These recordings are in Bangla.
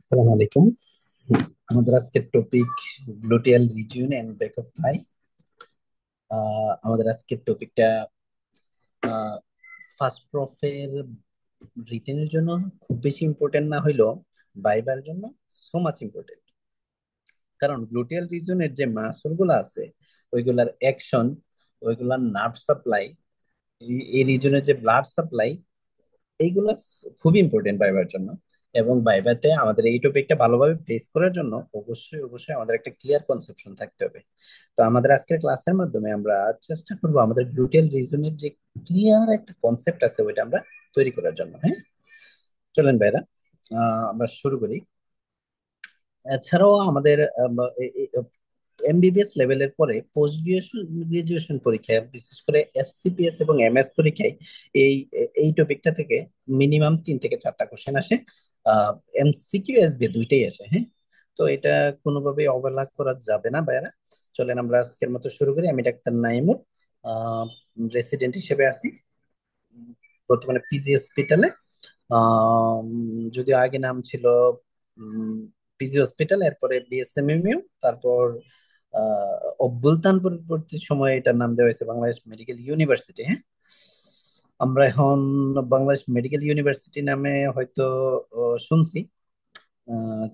আসসালামু আলাইকুম। আমাদের আজকের topic gluteal region and back of thigh. আমাদের আজকের টপিকটা ফার্স্ট প্রফের রিটেনের জন্য খুব বেশি ইম্পর্টেন্ট না হইলেও ভাইবার জন্য সো মাচ ইম্পর্টেন্ট। কারণ গ্লুটিয়াল রিজিয়নের যে মাসল গুলো আছে, ওইগুলার অ্যাকশন, ওইগুলার নার্ভ সাপ্লাই, এই রিজনের যে ব্লাড সাপ্লাই, এইগুলা খুবই ইম্পর্টেন্ট ভাইবার জন্য। এবং ভাইভাতে আমাদের এই টপিকটা ভালোভাবে ফেস করার জন্য অবশ্যই অবশ্যই আমাদের একটা ক্লিয়ার কনসেপশন থাকতে হবে। তো আমাদের আজকের ক্লাসের মাধ্যমে আমরা চেষ্টা করব আমাদের গ্লুটেল রিজনের যে ক্লিয়ার একটা কনসেপ্ট আছে ওইটা আমরা তৈরি করার জন্য। হ্যাঁ, চলেন ভাইরা, আমরা শুরু করি। এছাড়াও আমাদের এমবিবিএস লেভেলের পরে পোস্ট গ্রাজুয়েশন পরীক্ষায়, বিশেষ করে এফসিপিএস এবং এমএস পরীক্ষায় এই এই টপিকটা থেকে মিনিমাম 3 থেকে 4টা কোশ্চেন আসে। এমসিকিউ এসবি দুইটাই আসে। হ্যাঁ, তো এটা কোনোভাবেই অবহেলা করা যাবে না ভাইয়ারা। চলেন আমরা আজকের মতো শুরু করি। আমি ডাক্তার নাইমুর, রেসিডেন্ট হিসেবে আছি বর্তমানে পিজি হসপিটালে। আম, যদিও আগে নাম ছিল পিজি হসপিটাল, এরপরে বিএসএমএমইউ, তারপর অভ্যুত্থান পরবর্তী সময়ে এটার নাম দেওয়া হয়েছে বাংলাদেশ মেডিকেল ইউনিভার্সিটি। হ্যাঁ, আমরা এখন বাংলাদেশ মেডিকেল ইউনিভার্সিটি নামে হয়তো শুনছি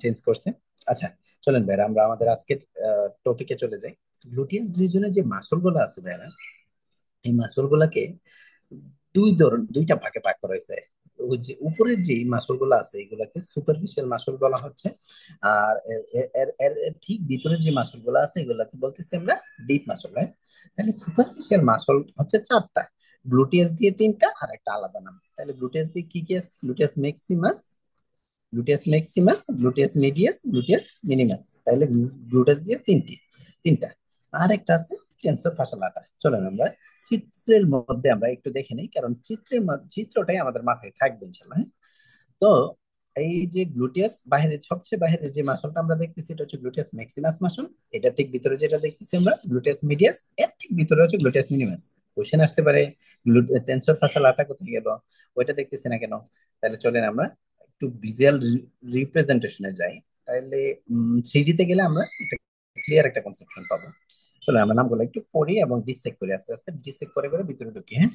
চেঞ্জ করছে। আচ্ছা, চলেন ভাইরা আমরা আমাদের আজকের টপিকে চলে যাই। গ্লুটিয়াল রিজনে যে মাসল গুলো আছে ভাইরা, এই মাসল গুলাকে দুইটা ভাগে ভাগ করা হয়েছে। ওই যে উপরের যে মাসল গুলো আছে এগুলাকে সুপারফিশিয়াল মাসল বলা হচ্ছে। আর এর ঠিক ভিতরে যে মাসল গুলো আছে এগুলাকে বলতেছি আমরা ডিপ মাসল। হ্যাঁ, তাহলে সুপারফিশিয়াল মাসল হচ্ছে 4টা, গ্লুটিয়াস দিয়ে 3টা আর একটা আলাদা নাম। তাহলে গ্লুটিয়াস দিয়ে কি কি আছে? Gluteus maximus, gluteus medius, gluteus minimus. তাহলে গ্লুটাস দিয়ে তিনটা। আর একটা আছে টেনসর ফাসালাটা। চলেন আমরা চিত্রের মধ্যে আমরা একটু দেখে নিই, কারণ চিত্রটাই আমাদের মাথায় থাকবে ইনশাল্লাহ। হ্যাঁ, তো এই যে গ্লুটিয়াস বাহিরের সবচেয়ে বাহিরের যে মাসলটা আমরা দেখতেছি এটা হচ্ছে গ্লুটিয়াস ম্যাক্সিমাস মাসল। এটা ঠিক ভিতরে যেটা দেখতেছি আমরা গ্লুটিয়াস মিডিয়াস, এর ঠিক ভিতরে হচ্ছে গ্লুটিয়াস মিনিমাস। কোশ্চেন আসতে পারে টেনসর ফাসালাটা কোথায় গেল, ওইটা দেখতেছি না কেন? তাহলে চলেন আমরা একটু ভিজুয়াল রিপ্রেজেন্টেশনে যাই। তাহলে 3D তে গেলে আমরা একটা ক্লিয়ার একটা কনসেপশন পাবো। চলো আমরা নামগুলো একটু পড়ি এবং ডিসেক্ট করি, আস্তে আস্তে ডিসেক্ট করে করে ভিতরে ঢুকি। হ্যাঁ,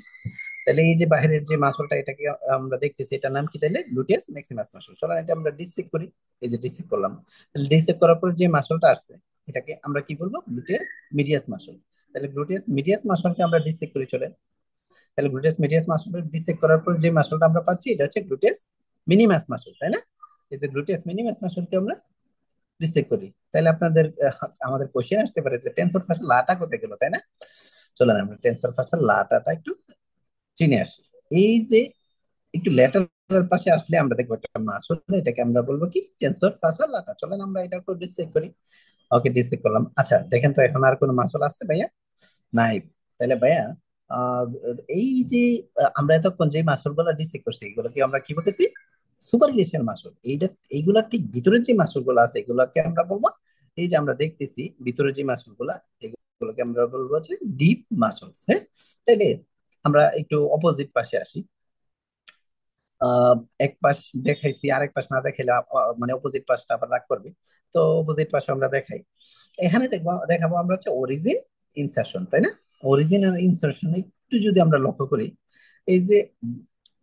তাহলে এই যে বাইরের যে মাসলটা এটাকে আমরা দেখতেছি, এটার নাম কি? তাহলে গ্লুটিয়াস ম্যাক্সিমাস মাসল। চলো এটা আমরা ডিসেক্ট করি। এই যে ডিসেক্ট করলাম, তাহলে ডিসেক্ট করার পর যে মাসলটা আসছে এটাকে আমরা কি বলবো? Gluteus medias muscle. তাহলে গ্লুটিয়াস মিডিয়াস মাসলকে আমরা ডিসেক্ট করি। চলে, তাহলে গ্লুটিয়াস মিডিয়াস মাসলটা ডিসেক্ট করার পর যে মাসলটা আমরা পাচ্ছি এটা হচ্ছে গ্লুটিয়াস মিনিমাস মাসল, তাই না? এই যে গ্লুটিয়াস মিনিমাস মাসলকে আমরা ডিসেক্ট করি। তাহলে আপনাদের আমাদের কোশ্চেন আসতে পারে যে টেনসর ফাঁসা লাটা কোথায় গেল, তাই না? চলেন আমরা টেনসর ফাঁসা লাটাটা একটু চিনে আসি। এই যে একটু লেটার পাশে আসলে আমরা দেখবো একটা মাসল, এটাকে আমরা বলবো কি? টেনসর ফাঁসা লাটা। চলেন আমরা এটা একটু ডিসেক্ট করি। ওকে, ডিসেক্ট করলাম। আচ্ছা দেখেন তো এখন আর কোনো মাসল আছে ভাইয়া? নাই। তাহলে ভাইয়া আহ, এই যে আমরা এতক্ষণ যে মাসল গুলা ডিসেক্ট করছি এগুলোকে আমরা কি বলতেছি? Superficial muscle. এইগুলা ঠিক ভিতরের যে মাসল গুলো আছে এগুলাকে আমরা বলবো, এই যে আমরা দেখতেছি ভিতরে যে মাসল গুলা, এগুলোকে আমরা বলবো হচ্ছে ডিপ মাসলস। হ্যাঁ, তাইলে আমরা একটু অপোজিট পাশে আসি। আহ এক পাশ দেখাইছি, আরেক পাশ না দেখাইলে মানে অপোজিট পাশটা আবার রাগ করবে। তো অপোজিট পাশে আমরা দেখাই। এখানে দেখাবো আমরা হচ্ছে অরিজিন, ইনসার্শন, তাই না? অরিজিন আর ইনসার্শন একটু যদি আমরা লক্ষ্য করি, এই যে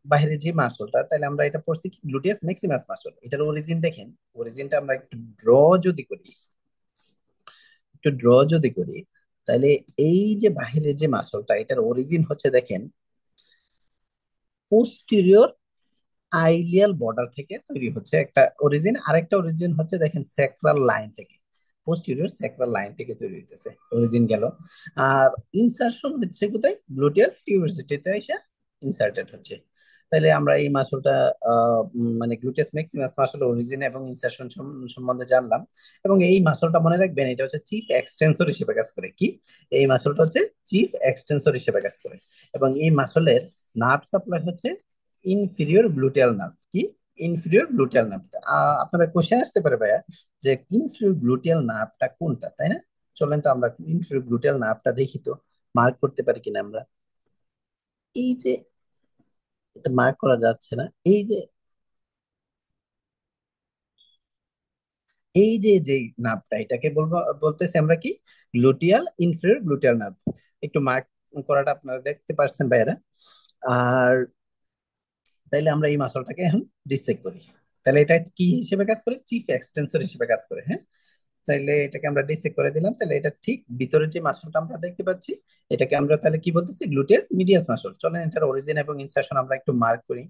বাইরের যে মাসলটা, তাহলে আমরা এটা পড়ছি কি? Gluteus Maximus muscle. এটার অরিজিন দেখেন, অরিজিনটা আমরা একটু যদি করি একটু ড্র যদি করি, তাহলে এই যে বাহিরের যে মাসলটা এটার অরিজিন হচ্ছে দেখেন পোস্টিরিয়র আইলিয়াল বর্ডার থেকে তৈরি হচ্ছে একটা অরিজিন। আরেকটা অরিজিন হচ্ছে দেখেন স্যাক্রাল লাইন থেকে, পোস্টিরিয়র স্যাক্রাল লাইন থেকে তৈরি হইতেছে, অরিজিন গেল। আর ইনসার্শন হচ্ছে কোথায়? গ্লুটিয়াল টিউবারসিটিতে এসে ইনসার্টেড হচ্ছে। তাহলে আমরা এই মাসলটা মানে গ্লুটিয়াস ম্যাক্সিমাস মাসল অরিজিন এবং ইনসার্শন সম্বন্ধে জানলাম। এবং এই মাসলটা মনে রাখবেন, এটা হচ্ছে চিফ এক্সটেন্সর হিসেবে কাজ করে। কি? এই মাসলটা হচ্ছে চিফ এক্সটেন্সর হিসেবে কাজ করে। এবং এই মাসলের নার্ভ সাপ্লাই হচ্ছে ইনফিরিয়র গ্লুটিয়াল নার্ভ। কি? Inferior gluteal nerve. আপনাদের কোশ্চেন আসতে পারে ভাইয়া যে ইনফিরিয়র গ্লুটিয়াল নার্ভটা কোনটা, তাই না? চলেন তো আমরা ইনফিরিয়র গ্লুটিয়াল নার্ভটা দেখি তো, মার্ক করতে পারি কিনা আমরা। এই যে এটা মার্ক করা যাচ্ছে না, এই যে এই যে যে নার্ভটা, এটাকে বলবো, বলতেছি আমরা কি, গ্লুটিয়াল ইনফেরিয়র গ্লুটিয়াল নার্ভ। একটু মার্ক করাটা আপনারা দেখতে পাচ্ছেন ভাইয়ারা। আর তাইলে আমরা এই মাসলটাকে এখন ডিসেক্ট করি। তাহলে এটা কি হিসেবে কাজ করে? চিফ এক্সটেন্সর হিসেবে কাজ করে, হ্যাঁ। তাইলে এটাকে আমরা ডিসেক্ট করে দিলাম। তাহলে এটা ঠিক ভিতরের যে মাসলটা আমরা দেখতে পাচ্ছি, এটাকে আমরা তাহলে কি বলতেছি? Gluteus medias muscle. চলেন এটার অরিজিন এবং ইনসার্শন আমরা একটু মার্ক করি।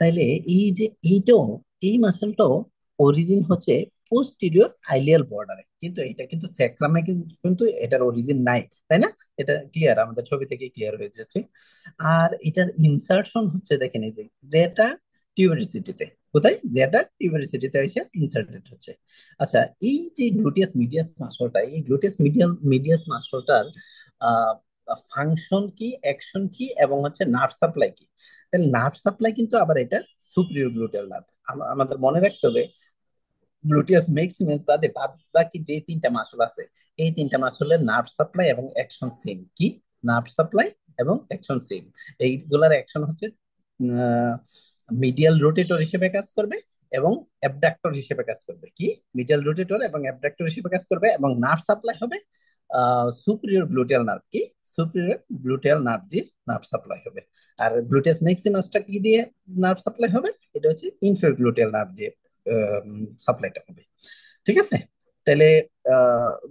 তাইলে এই যে এইটাও, এই মাসলটাও অরিজিন হচ্ছে পোস্টিরিয়র আইলিয়াল বর্ডারে, কিন্তু এটা কিন্তু স্যাক্রামে কিন্তু এটার অরিজিন নাই, তাই না? এটা ক্লিয়ার, আমাদের ছবি থেকে ক্লিয়ার হয়ে যাচ্ছে। আর এটার ইনসার্শন হচ্ছে, দেখেন এই যে গ্রেটার টিউবারিসিটিতে। কোথায়? গ্রেটার টিউবারিসিটিতে এসে ইনসার্টেড হচ্ছে। আচ্ছা, এই যে গ্লুটিয়াস মিডিয়াস মাসলটা, এই গ্লুটিয়াস মিডিয়াস মাসলটার ফাংশন কি, অ্যাকশন কি, এবং হচ্ছে নার্ভ সাপ্লাই কি? তাহলে নার্ভ সাপ্লাই কিন্তু আবার এটা সুপিরিয়র গ্লুটাল নার্ভ। আমাদের মনে রাখতে হবে, গ্লুটিয়াস ম্যাক্সিমাস বাদে বাদ বাকি যে তিনটা মাসল আছে, এই তিনটা মাসলের নার্ভ সাপ্লাই এবং অ্যাকশন সেম। কি? নার্ভ সাপ্লাই এবং অ্যাকশন সেম। এইগুলার অ্যাকশন হচ্ছে মিডিয়াল রোটেটর হিসেবে কাজ করবে এবং অ্যাবডাক্টর হিসেবে কাজ করবে। কি? মিডিয়াল রোটেটর এবং অ্যাবডাক্টর হিসেবে কাজ করবে, এবং নার্ভ সাপ্লাই হবে সুপিরিয়র গ্লুটিয়াল নার্ভ। কি? সুপিরিয়র গ্লুটিয়াল নার্ভ দিয়ে নার্ভ সাপ্লাই হবে। আর গ্লুটিয়াস ম্যাক্সিমাসটা কি দিয়ে নার্ভ সাপ্লাই হবে? এটা হচ্ছে ইনফেরিয়র গ্লুটিয়াল নার্ভ দিয়ে সাপ্লাইটা হবে। ঠিক আছে? তাহলে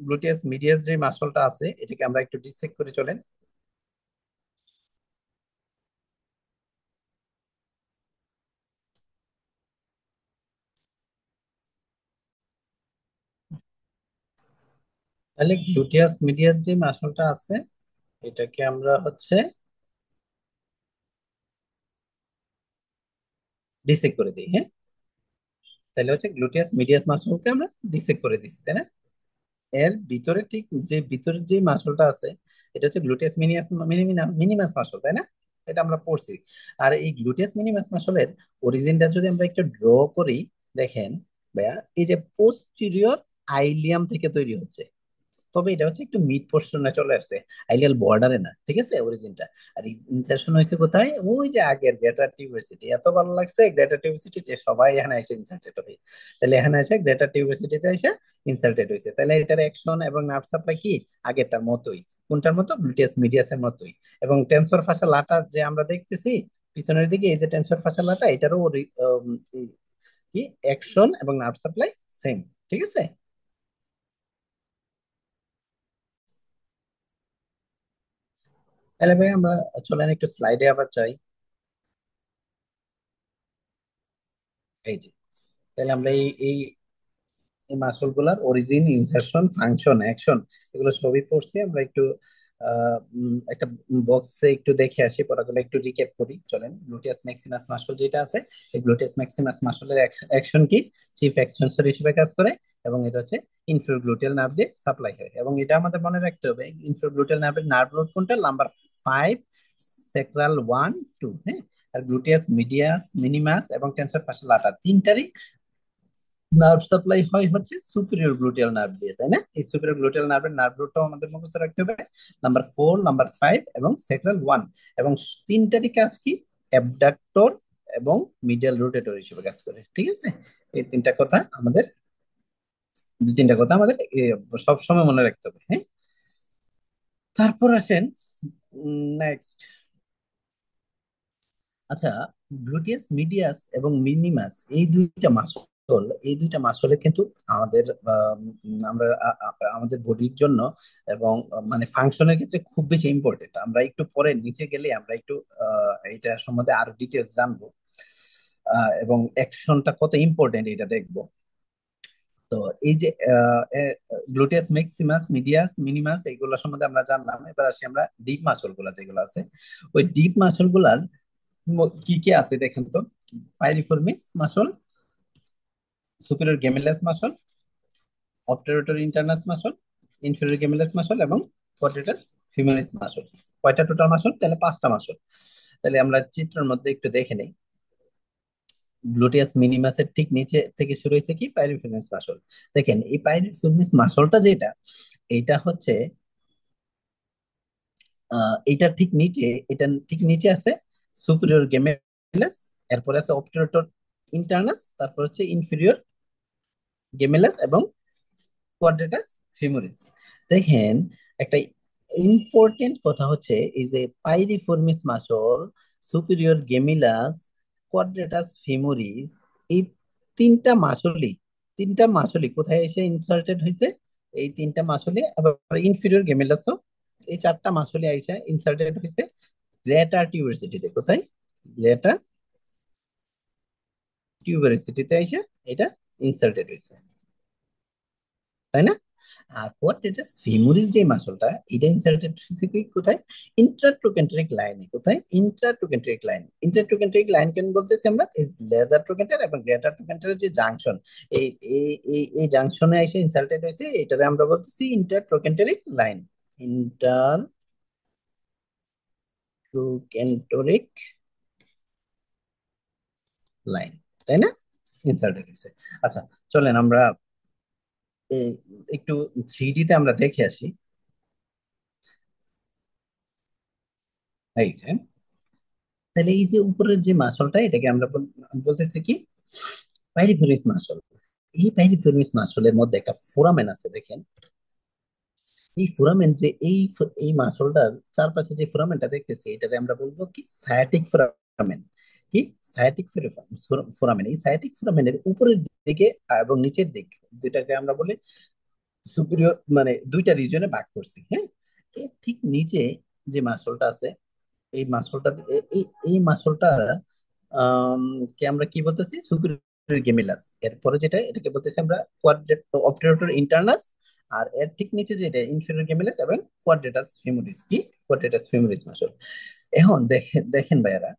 গ্লুটিয়াস মিডিয়াস যে মাসলটা আছে, এটাকে আমরা একটু ডিসেক্ট করে চলেন। তাহলে গ্লুটিয়াস মিডিয়াস যে মাসলটা আছে, এটাকে আমরা হচ্ছে ডিসেক্ট করে দিই, হ্যাঁ। তাহলে হচ্ছে গ্লুটিয়াস মিডিয়াস মাসলকে আমরা ডিসেক্ট করে দিচ্ছি, তাই না? এর ভিতরে ঠিক যে ভিতরের যে মাসলটা আছে, এটা হচ্ছে গ্লুটিয়াস মিনিয়াস মিনিমাস মাসল, তাই না? এটা আমরা পড়ছি। আর এই গ্লুটিয়াস মিনিমাস মাসলের অরিজিনটা যদি আমরা একটু ড্র করি, দেখেন ভাইয়া, এই যে পোস্টিরিয়র আইলিয়াম থেকে তৈরি হচ্ছে। তবে এটা হচ্ছে একটু মিড পোর্শনে চলে আসছে, আইলিয়াল বর্ডারে না, ঠিক আছে, অরিজিনটা। আর ইনসার্শন হয়েছে কোথায়? ওই যে আগের গ্রেটার টিউবারসিটি। এত ভালো লাগছে গ্রেটার টিউবারসিটি, যে সবাই এখানে এসে ইনসার্টেড হয়। তাহলে এখানে এসে গ্রেটার টিউবারসিটিতে এসে ইনসার্টেড হয়েছে। তাহলে এটার অ্যাকশন এবং নার্ভ সাপ্লাই কি? আগেরটার মতোই। কোনটার মতো? গ্লুটিয়াস মিডিয়াসের মতোই। এবং টেনসর ফাসা লাটা যে আমরা দেখতেছি পিছনের দিকে, এই যে টেনসর ফাসা লাটা, এটারও কি অ্যাকশন এবং নার্ভ সাপ্লাই সেম। ঠিক আছে? তাহলে ভাই আমরা চলেন একটু স্লাইডে আবার চাই। এই যে, তাহলে আমরা এই এই এই মাসল গুলার অরিজিন, ইনসারশন, ফাংশন, অ্যাকশন, এগুলো সবই পড়ছি। আমরা একটু একটা বক্সে একটু দেখে আসি, পড়াগুলো একটু রিক্যাপ করি চলেন। গ্লুটিয়াস ম্যাক্সিমাস মাসল যেটা আছে, এই গ্লুটিয়াস ম্যাক্সিমাস মাসলের অ্যাকশন কি? চিফ এক্সটেন্সর হিসেবে কাজ করে, এবং এটা হচ্ছে ইনফিরিয়র গ্লুটিয়াল নার্ভ দিয়ে সাপ্লাই হয়। এবং এটা আমাদের মনে রাখতে হবে, ইনফিরিয়র গ্লুটিয়াল নার্ভের নার্ভ রোড কোনটা? নাম্বার 5, সেক্রাল 1, 2, হ্যাঁ। আর গ্লুটিয়াস মিডিয়াস, মিনিমাস এবং টেনসর ফাসিয়াল লাটা তিনটারই নার্ভ সাপ্লাই হয় হচ্ছে সুপিরিয়র গ্লুটিয়াল নার্ভ দিয়ে, তাই না? এই সুপিরিয়র গ্লুটিয়াল নার্ভের নার্ভ রুটটাও আমাদের মুখস্থ রাখতে হবে, নাম্বার 4, নাম্বার 5 এবং সেক্রাল 1। এবং তিনটারই কাজ কি? অ্যাবডাক্টর এবং মিডিয়াল রোটেটর হিসেবে কাজ করে। ঠিক আছে? এই তিনটা কথা আমাদের, দু তিনটা কথা আমাদের সব সময় মনে রাখতে হবে, হ্যাঁ। তারপর আসেন নেক্সট। আচ্ছা, গ্লুটিয়াস মিডিয়াস এবং মিনিমাস, এই দুইটা মাসলে কিন্তু আমাদের আমরা আমাদের বডির জন্য এবং মানে ফাংশনের ক্ষেত্রে খুব বেশি ইম্পর্টেন্ট। আমরা একটু পরে নিচে গেলে আমরা একটু এটা সম্বন্ধে আরো ডিটেলস জানবো, এবং অ্যাকশনটা কত ইম্পর্টেন্ট এটা দেখবো। তো এই যে গ্লুটিয়াস ম্যাক্সিমাস, মিডিয়াস, মিনিমাস, এইগুলো সম্বন্ধে আমরা জানলাম। এবার আসি আমরা ডিপ মাসল গুলা যেগুলো আছে, ওই ডিপ মাসল গুলার কি কি আছে দেখেন তো। Piriformis muscle, superior gemellus muscle, obturator internus muscle, inferior gemellus muscle এবং কোয়াড্রেটাস ফিমোরিস মাসল। কয়টা টোটাল মাসল? তাহলে 5টা মাসল। তাহলে আমরা চিত্রের মধ্যে একটু দেখে নেই। গ্লুটিয়াস মিনিমাসের ঠিক নিচে থেকে শুরু হয়েছে কি? Piriformis muscle. দেখেন এই পাইরিফর্মিস মাসলটা যেটা, এইটা হচ্ছে এইটার ঠিক নিচে, এটা ঠিক নিচে আছে সুপিরিয়র গেমিলাস, এরপরে আছে অবটারটর ইন্টারনাস, তারপর হচ্ছে ইনফিরিয়র গেমেলাস এবং কোয়াড্রেটাস ফিমোরিস। দেখেন, একটা ইম্পর্টেন্ট কথা হচ্ছে এই যে পাইরিফর্মিস মাসল, সুপিরিয়র গেমিলাস, কোয়াড্রেটাস ফিমোরিস, এই তিনটা মাসলই তিনটা মাসলই কোথায় এসে ইনসার্টেড হয়েছে? এই তিনটা মাসলই, আবার ইনফিরিয়র গেমিলাসও, এই চারটা মাসলই এসে ইনসার্টেড হয়েছে গ্রেটার টিউবারসিটিতে। কোথায়? গ্রেটার টিউবারসিটিতে এসে এটা ইনসার্টেড হয়েছে, তাই না? আর কোয়াড্রেটাস ফিমোরিস যে মাসলটা, এটা ইনসার্টেড ফিজিক্যালি কোথায়? ইন্ট্রাট্রোকেন্ট্রিক লাইনে। কোথায়? ইন্ট্রাট্রোকেন্ট্রিক লাইন। ইন্ট্রাট্রোকেন্ট্রিক লাইন কেন বলতেছি আমরা? ইজ লেজার ট্রোকেন্টার এবং গ্রেটার ট্রোকেন্টারের যে জাংশন, এই এই জাংশনে এসে ইনসার্টেড হয়েছে, এটারে আমরা বলতেছি ইন্টারট্রোকেন্টরিক লাইন। ইন্টারট্রোকেন্টরিক লাইন, তাই না? ইনসার্টেড হয়েছে। আচ্ছা, চলেন আমরা এই একটু 3D তে আমরা দেখে আসি। এই যে, তাহলে এই যে উপরের যে মাসলটা, এটাকে আমরা বলতেছি কি? পাইরিফেরাস মাসল। এই পাইরিফেরাস মাসলের মধ্যে একটা ফোরামেন আছে, দেখেন। এই ফোরামেন যে এই মাসলটার চারপাশে যে ফোরামেনটা দেখতেছি, এটাকে আমরা বলবো কি? Sciatic foramen. কি? Sciatic foramen. এই সায়াটিক ফোরামেনের উপরের দিকে এবং নিচের দিক দুইটাকে আমরা বলি সুপিরিয়র, মানে দুইটা রিজনে ভাগ করছি, হ্যাঁ। এর ঠিক নিচে যে মাসলটা আছে, এই মাসলটা, এই মাসলটা আম, কে আমরা কি বলতেছি? সুপিরিয়র গেমিলাস। এরপরে যেটা, এটাকে বলতেছি আমরা কোয়াড্রেট অবটারেটর ইন্টারনাস। আর এর ঠিক নিচে যেটা, ইনফেরিয়র গেমিলাস এবং কোয়াড্রেটাস ফিমোরিস। কি? Quadratus femoris muscle. এখন দেখেন দেখেন ভাইয়ারা,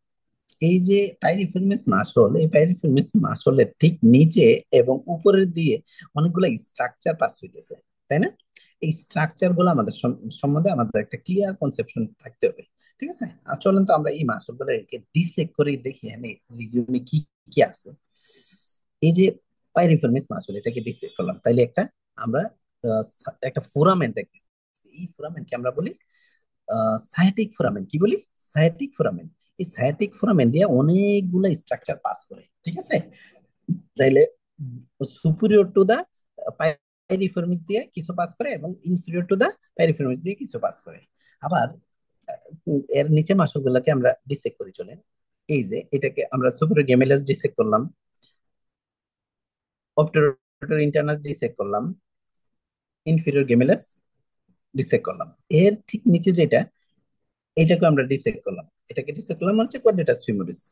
এই যে পাইরিফেরাস মাসল, এই পাইরিফেরাস মাসলের ঠিক নিচে এবং উপরের দিয়ে অনেকগুলো স্ট্রাকচার পাস হইতেছে, তাই না? এই স্ট্রাকচার গুলো আমাদের সম্বন্ধে আমাদের একটা ক্লিয়ার কনসেপশন থাকতে হবে, ঠিক আছে? আর চলেন তো আমরা এই মাসল গুলো ডিসেক্ট করে দেখি এখানে রিজিওনে কি কি আছে। এই যে পাইরিফেরাস মাসল, এটাকে ডিসেক্ট করলাম, তাইলে একটা আমরা আহ, একটা ফোরামেন দেখতেছি। এই ফোরামেনকে আমরা বলি সায়াটিক ফোরামেন। কি বলি? Sciatic foramen. এই সায়াটিক ফোরামেন দিয়ে অনেকগুলা স্ট্রাকচার পাস করে, ঠিক আছে? তাইলে সুপিরিয়র টু দা পাইরিফেরামিস দিয়ে কিছু পাস করে এবং ইনফিরিয়র টু দা পাইরিফেরামিস দিয়ে কিছু পাস করে। আবার এর নিচে মাসলগুলোকে আমরা ডিসেক্ট করি, চলেন। এই যে এটাকে আমরা সুপিরিয়র গেমিলাস ডিসেক্ট করলাম, অবটারেটর ইন্টারনাস ডিসেক্ট করলাম, ইনফিরিয়র গেমিলাস ডিসেক্ট করলাম। এর ঠিক নিচে যেটা, এটাকে আমরা ডিসেক্ট করলাম। এটাকে ডিসেক্ট করলাম হচ্ছে কোয়াড্রেটাস ফিমোরিস।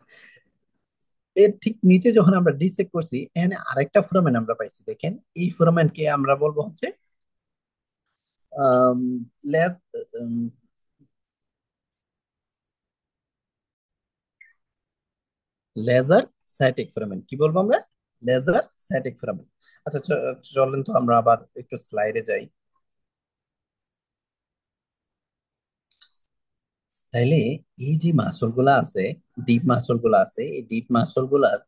এর ঠিক নিচে যখন আমরা ডিসেক্ট করছি, এখানে আরেকটা ফোরামেন আমরা পাইছি, দেখেন। এই ফোরামেনকে আমরা বলবো হচ্ছে আম, লেজ লেজার সাইটিক ফোরামেন। কি বলবো আমরা? Lesser sciatic foramen. আচ্ছা, চলেন তো আমরা আবার একটু স্লাইডে যাই। তাইলে এই যে মাসল গুলা আছে, ডিপ মাসল গুলা আছে, এই ডিপ মাসল গুলার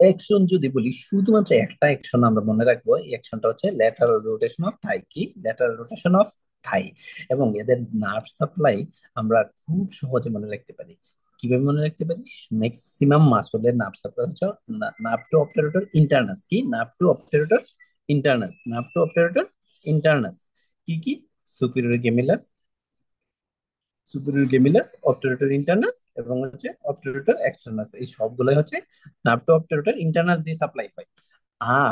অ্যাকশন যদি বলি, শুধুমাত্র একটা অ্যাকশন আমরা মনে রাখবো। এই অ্যাকশনটা হচ্ছে ল্যাটারাল রোটেশন অফ থাই। কি? ল্যাটারাল রোটেশন অফ থাই। এবং এদের নার্ভ সাপ্লাই আমরা খুব সহজে মনে রাখতে পারি। কিভাবে মনে রাখতে পারি? ম্যাক্সিমাম মাসলের নার্ভ সাপ্লাই হচ্ছে নার্ভ টু অবটারেটর ইন্টারনাস। কি? Nerve to obturator internus. Nerve to obturator internus. কি কি? সুপিরিয়র গেমিলাস, সুপিরিয়র গেমিলাস, অবটারেটর ইন্টারনাস এবং হচ্ছে অবটারেটর এক্সটার্নাস। এই সবগুলোই হচ্ছে নার্ভ টু অবটারেটর ইন্টারনাস দিয়ে সাপ্লাই হয়।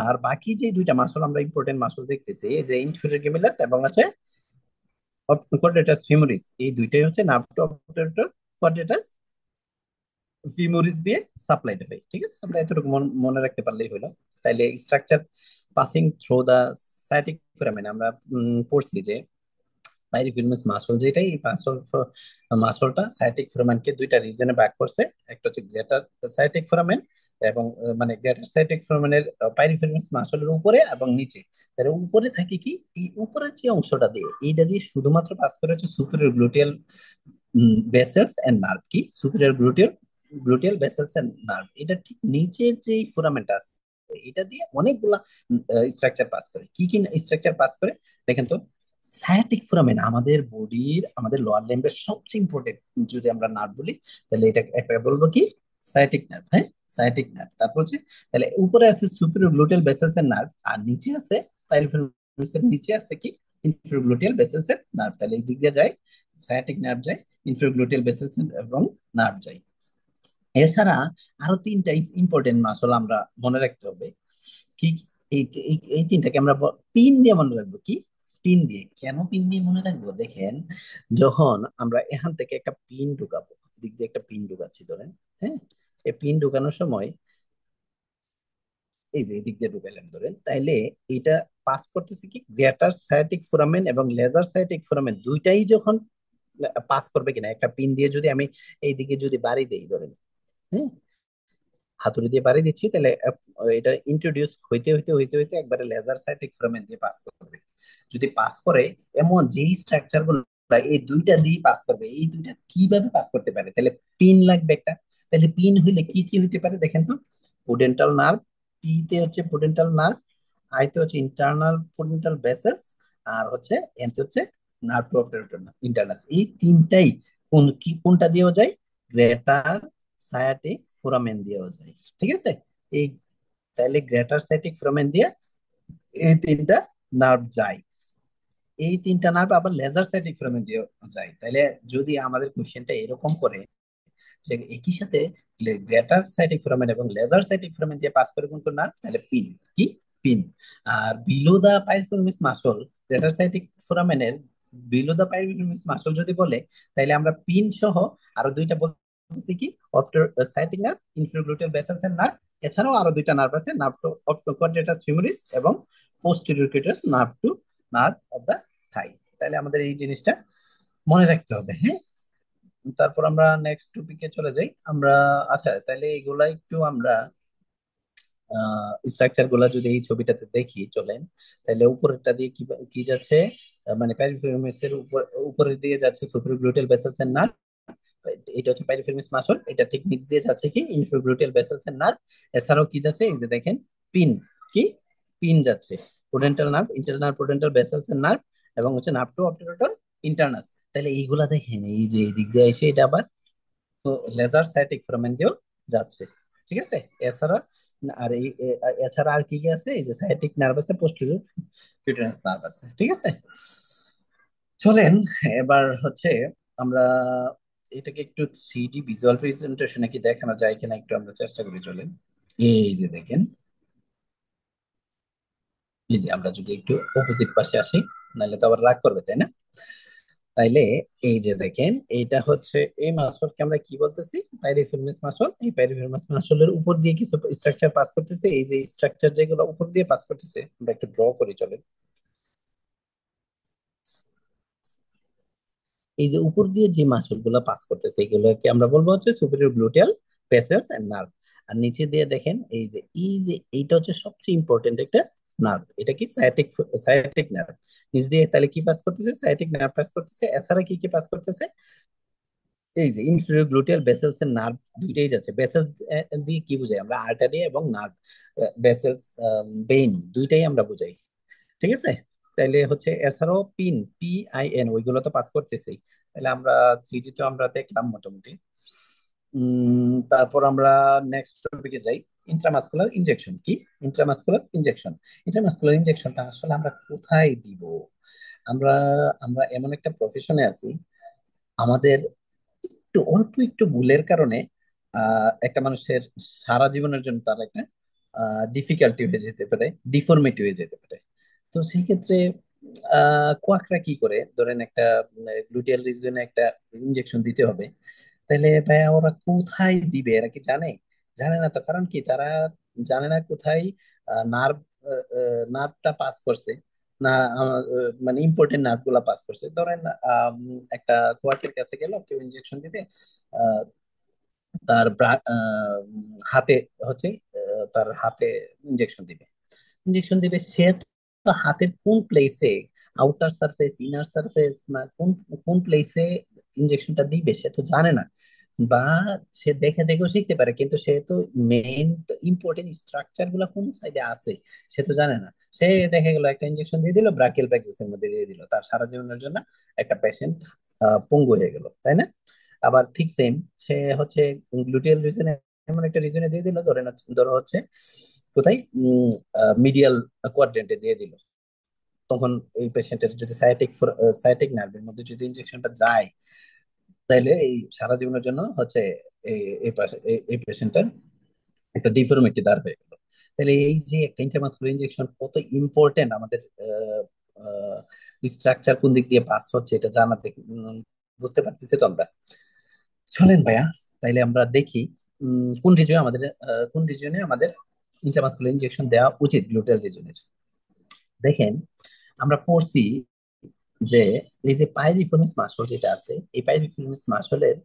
আর বাকি যে দুইটা মাসল আমরা ইম্পর্টেন্ট মাসল দেখতেছি, এই যে ইনফেরিয়র গেমিলাস এবং আছে কোয়াড্রেটাস ফিমোরিস, এই দুইটাই হচ্ছে নার্ভ টু অবটারেটর কোয়াড্রেটাস ফিমোরিস দিয়ে সাপ্লাইড হয়, ঠিক আছে? আমরা এতটুকু মনে রাখতে পারলেই হলো। তাইলে structure passing through the sciatic foramen আমরা পড়ছি যে পাইরিফেরাস মাসল, যেটাই এই মাসলটা সাইটিক ফোরামেনকে দুইটা রিজনে ভাগ করছে। একটা হচ্ছে গ্রেটার সাইটিক ফোরামেন এবং মানে গ্রেটার সাইটিক ফোরামেনের পাইরিফেরাস মাসলের উপরে এবং নিচে। তার উপরে থাকে কি? এই উপরের যে অংশটা দিয়ে, এইটা দিয়ে শুধুমাত্র পাস করে হচ্ছে superior gluteal vessels and nerve. কি? Superior gluteal vessels and nerve. এটা ঠিক নিচের যে ফোরামেনটা আছে, এটা দিয়ে অনেকগুলা স্ট্রাকচার পাস করে। কি কি স্ট্রাকচার পাস করে? দেখেন তো। সায়াটিক ফোরামেন আমাদের বডির, আমাদের লোয়ার লিম্বের সবচেয়ে ইম্পর্টেন্ট যদি আমরা নার্ভ বলি, তাহলে এটা একটা বলবো কি? সায়াটিক নার্ভ, হ্যাঁ। Sciatic nerve. তারপর হচ্ছে, তাহলে উপরে আছে সুপিরিয়র গ্লুটেয়াল ভেসেলস এর নার্ভ, আর নিচে আছে পাইলোফেরাস এর নিচে আছে কি ইনফেরিয়র গ্লুটেয়াল ভেসেলস এর নার্ভ। তাহলে এই দিক দিয়ে যায় সায়াটিক নার্ভ যায়, ইনফেরিয়র গ্লুটেয়াল ভেসেলস এবং নার্ভ যায়। এছাড়া আরো তিনটা ইম্পর্টেন্ট মাসল আমরা মনে রাখতে হবে। কি কি? এই তিনটাকে আমরা পিন দিয়ে মনে রাখবো। কি পিন দিয়ে? কেন পিন দিয়ে মনে রাখবো? দেখেন, যখন আমরা এখান থেকে একটা পিন ঢুকাবো, দিক দিয়ে একটা পিন ঢুকাচ্ছি ধরেন, হ্যাঁ, এই পিন ঢুকানোর সময় এই যে এদিক দিয়ে ঢুকাইলাম ধরেন, তাইলে এটা পাস করতেছে কি গ্রেটার সায়াটিক ফোরামেন এবং লেজার সায়াটিক ফোরামেন দুইটাই যখন পাস করবে কিনা, একটা পিন দিয়ে যদি আমি এইদিকে যদি বাড়ি দেই ধরেন, হ্যাঁ, হাতুড়ি দিয়ে বাড়ি দিচ্ছি, তাহলে এটা ইন্ট্রোডিউস হইতে হইতে হইতে হইতে একবারে লেজার সাইটিক ফ্রেমের দিয়ে পাস করবে। যদি পাস করে, এমন যেই স্ট্রাকচার গুলো এই দুইটা দিয়ে পাস করবে, এই দুইটা কিভাবে পাস করতে পারে? তাহলে পিন লাগবে একটা। তাহলে পিন হইলে কি কি হইতে পারে দেখেন তো। পোডেন্টাল নার্ভ, পি তে হচ্ছে পোডেন্টাল নার্ভ, আই তে হচ্ছে ইন্টারনাল পোডেন্টাল ভেসেলস, আর হচ্ছে এন তে হচ্ছে নার্ভ টু ইন্টারনাস। এই তিনটাই কোনটা দিয়েও যায়? গ্রেটার সায়াটিক ফোরামেন দিয়েও যায়। ঠিক আছে? এই, তাহলে গ্রেটার সাইটিক ফোরামেন দিয়ে এই তিনটা নার্ভ যায়। এই তিনটা নার্ভ আবার লেজার সাইটিক ফোরামেন দিয়ে যায়। তাহলে যদি আমাদের কোশ্চেনটা এরকম করে যে একই সাথে গ্রেটার সাইটিক ফোরামেন এবং লেজার সাইটিক ফোরামেন দিয়ে পাস করে কোন কোন নার্ভ, তাহলে পিন। কি পিন? আর below the piriformis muscle, greater sciatic ফোরামেনের বিলো দা পাইলফর্মিস মাসল যদি বলে, তাহলে আমরা পিন সহ আরো দুইটা বলতেছি কি অপ্টার সাইটিক নার্ভ, ইনফ্রাগ্লুটেয়াল ভেসেলস এর নার্ভ। এছাড়াও আরো দুইটা নার্ভ আছে, নার্ভ টু কোয়াড্রেটাস ফিমোরিস এবং posterior cutaneous nerve to nerve of the thigh. তাহলে আমাদের এই জিনিসটা মনে রাখতে হবে, হ্যাঁ। তারপর আমরা নেক্সট টপিকে চলে যাই আমরা। আচ্ছা, তাহলে এগুলা একটু আমরা স্ট্রাকচার গুলা যদি এই ছবিটাতে দেখি চলেন, তাহলে উপরেরটা দিয়ে কি কি যাচ্ছে? মানে প্যারিফেরামিস এর উপরের দিয়ে যাচ্ছে সুপিরিয়র গ্লুটেয়াল ভেসেলস এর নার্ভ, এটা হচ্ছে প্যারিফেরামিস মাসল। এটা ঠিক নিচ দিয়ে যাচ্ছে কি ইনফিরিয়র গ্লুটেয়াল ভেসেলস এর নার্ভ। এছাড়াও কি যাচ্ছে? এই যে দেখেন, পিন। কি পিন যাচ্ছে? পোডেন্টাল নার্ভ, ইন্টারনাল পোডেন্টাল ভেসেলস এর নার্ভ, এবং হচ্ছে নার্ভ টু অবটেরোটর ইন্টারনাস। তাহলে এইগুলা দেখেন, এই যে এই দিক দিয়ে এসে এটা আবার লেজার সাইটিক ফোরামেন দিয়েও যাচ্ছে। ঠিক আছে? এছাড়া আর এছাড়া আর কি কি আছে? এই যে সাইটিক নার্ভ আছে, পোস্টেরিয়র কিউটেনাস নার্ভ আছে। ঠিক আছে? চলেন এবার হচ্ছে আমরা এটাকে একটু থ্রি ডি ভিজুয়াল প্রেজেন্টেশনে কি দেখানো যায় কিনা একটু আমরা চেষ্টা করি। চলেন, এই যে দেখেন, এই যে আমরা যদি একটু অপোজিট পাশে আসি, নাহলে তো আবার রাগ করবে, তাই না? তাইলে এই যে দেখেন, এইটা হচ্ছে এই মাসলকে আমরা কি বলতেছি? পাইরিফেরামিস মাসল। এই পাইরিফেরামিস মাসলের উপর দিয়ে কিছু স্ট্রাকচার পাস করতেছে। এই যে স্ট্রাকচার যেগুলো উপর দিয়ে পাস করতেছে, আমরা একটু ড্র করি চলেন। এই যে উপর দিয়ে যে মাসল গুলা পাস করতেছে, এগুলোকে আমরা বলবো হচ্ছে সুপিরিয়র গ্লুটেয়াল ভেসেলস এন্ড নার্ভ। আর নিচে দিয়ে দেখেন, এই যে এইটা হচ্ছে সবচেয়ে ইম্পর্টেন্ট একটা নার্ভ। এটা কি সায়াটিক নার্ভ। নিচ দিয়ে তাহলে কি পাস করতেছে? সায়াটিক নার্ভ পাস করতেছে। এছাড়া কি কি পাস করতেছে? এই যে ইনফিরিয়র গ্লুটিয়াল ভেসেলস এর নার্ভ দুইটাই যাচ্ছে। ভেসেলস দিয়ে কি বুঝাই আমরা? আর্টারি এবং নার্ভ। ভেসেলস, বেইন, দুইটাই আমরা বুঝাই। ঠিক আছে? তাইলে হচ্ছে এছাড়াও পিন, PIN, ওইগুলো তো পাস করতেছেই। তাহলে আমরা থ্রি তো আমরা দেখলাম মোটামুটি। তারপর আমরা নেক্সট টপিকে যাই। Intramuscular injection. কি ইন্ট্রামাসকুলার ইনজেকশন? ইন্ট্রামাসকুলার ইনজেকশনটা আসলে আমরা কোথায় দিব? আমরা আমরা এমন একটা প্রফেশনে আছি, আমাদের একটু অল্প একটু ভুলের কারণে একটা মানুষের সারা জীবনের জন্য তার একটা ডিফিকাল্টি হয়ে যেতে পারে, ডিফর্মিটি হয়ে যেতে পারে। তো সেই ক্ষেত্রে কোয়াকরা কি করে, ধরেন একটা গ্লুটিয়াল রিজনে একটা ইনজেকশন দিতে হবে, তাহলে ভাইয়া ওরা কোথায় দিবে? এরা কি জানে? জানে না তো। কারণ কি? তারা জানে না কোথায় নার্ভ নার্ভটা পাস করছে, না মানে ইম্পর্টেন্ট নার্ভ গুলা পাস করছে। ধরেন একটা কোয়াকের কাছে গেল কেউ ইনজেকশন দিতে, আহ, তার হাতে হচ্ছে, তার হাতে ইনজেকশন দিবে। ইনজেকশন দিবে, সে তো হাতের কোন প্লেসে, আউটার সারফেস, ইনার সারফেস, না কোন কোন প্লেসে ইনজেকশনটা দিবে সে তো জানে না। বা সে দেখে দেখেও শিখতে পারে, কিন্তু সে তো মেইন ইম্পর্টেন্ট স্ট্রাকচার গুলা কোন সাইডে আছে সে তো জানে না। সে দেখে গেল একটা ইনজেকশন দিয়ে দিল, ব্রাকিয়াল প্লেক্সিসের মধ্যে দিয়ে দিল, তার সারা জীবনের জন্য একটা পেশেন্ট পঙ্গু হয়ে গেল, তাই না? আবার ঠিক সেম, সে হচ্ছে গ্লুটিয়াল এমন একটা রিজনে দিয়ে দিল, ধরো হচ্ছে কোথায়, মিডিয়াল কোয়াড্রেন্টে দিয়ে দিল। তখন এই পেশেন্টের যদি সায়াটিক নার্ভের মধ্যে যদি ইনজেকশনটা যায়, তাহলে এই সারা জীবনের জন্য হচ্ছে এই এই পেশেন্টের একটা ডিফর্মিটি দাঁড় হয়ে গেল। তাহলে এই যে একটা ইন্ট্রামাসকুলার ইনজেকশন কত ইম্পর্টেন্ট আমাদের স্ট্রাকচার কোন দিক দিয়ে পাস হচ্ছে এটা জানাতে, বুঝতে পারতেছি তো আমরা। চলেন ভাইয়া, তাইলে আমরা দেখি কোন রিজিয়নে আমাদের ইন্ট্রামাসকুলার ইনজেকশন দেওয়া উচিত গ্লুটাল রিজনের। দেখেন, আমরা পড়ছি যে এই যে পাইরিফর্মিস মাসল যেটা আছে, এই পাইরিফর্মিস মাসলের